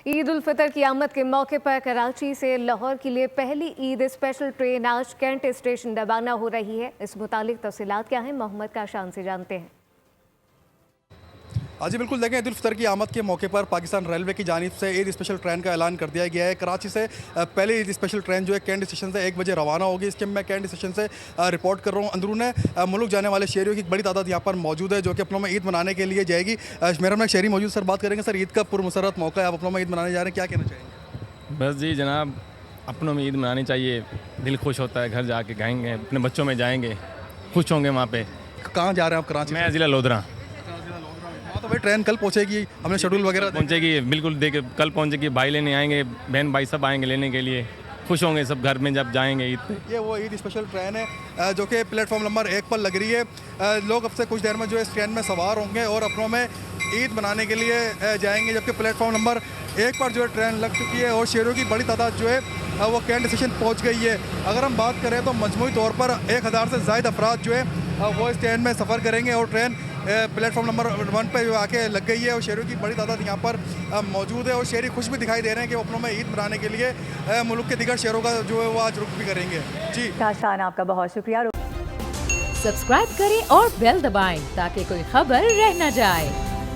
ईद उल फितर की आमद के मौके पर कराची से लाहौर के लिए पहली ईद स्पेशल ट्रेन आज कैंट स्टेशन रवाना हो रही है। इस मुतालिक तफसीलात क्या हैं, मोहम्मद काशान से जानते हैं। जी बिल्कुल, देखें ईद उल फितर की आमद के मौके पर पाकिस्तान रेलवे की जानिब से ईद स्पेशल ट्रेन का ऐलान कर दिया गया है। कराची से पहले ईद स्पेशल ट्रेन जो है कैंट स्टेशन से 1 बजे रवाना होगी। इसके मैं कैंट स्टेशन से रिपोर्ट कर रहा हूँ। अंदरून मुल्क जाने वाले शहरियों की एक बड़ी तादाद यहाँ पर मौजूद है जो कि अपनों में ईद मनाने के लिए जाएगी। मेरा नाम शहरी मौजूद, सर बात करेंगे। सर, ईद का पुरमसरत मौका है, आप अपनों में ईद मनाने जा रहे हैं, क्या कहना चाहेंगे? बस जी जनाब, अपनों में ईद मनानी चाहिए। दिल खुश होता है, घर जाके खाएंगे, अपने बच्चों में जाएंगे, खुश होंगे वहाँ पे। कहाँ जा रहे हैं आप? कराची? मैं ज़िला लोधरा। तो भाई ट्रेन कल पहुँचेगी, हमने शेड्यूल वगैरह पहुँचेगी, बिल्कुल देख कल पहुँचेगी। भाई लेने आएंगे, बहन भाई सब आएंगे लेने के लिए। खुश होंगे सब घर में जब जाएंगे ईद पे। ये वो ईद स्पेशल ट्रेन है जो कि प्लेटफॉर्म नंबर 1 पर लग रही है। लोग अब से कुछ देर में जो है इस ट्रेन में सवार होंगे और अपनों में ईद मनाने के लिए जाएंगे, जबकि प्लेटफॉर्म नंबर 1 पर जो है ट्रेन लग चुकी है और शहरों की बड़ी तादाद जो है वो कैंट स्टेशन पहुंच गई है। अगर हम बात करें तो मजमूई तौर पर 1000 से ज़ायद अफराद जो है वो इस ट्रेन में सफ़र करेंगे और ट्रेन प्लेटफॉर्म नंबर 1 पे जो आके लग गई है और शहरों की बड़ी तादाद यहाँ पर मौजूद है और शहरी खुश भी दिखाई दे रहे हैं कि वो अपनों में ईद मनाने के लिए मुल्क के दीगर शहरों का जो है वो आज रुख भी करेंगे। जी काशान, आपका बहुत शुक्रिया। सब्सक्राइब करें और बेल दबाएं ताकि कोई खबर रह न जाए।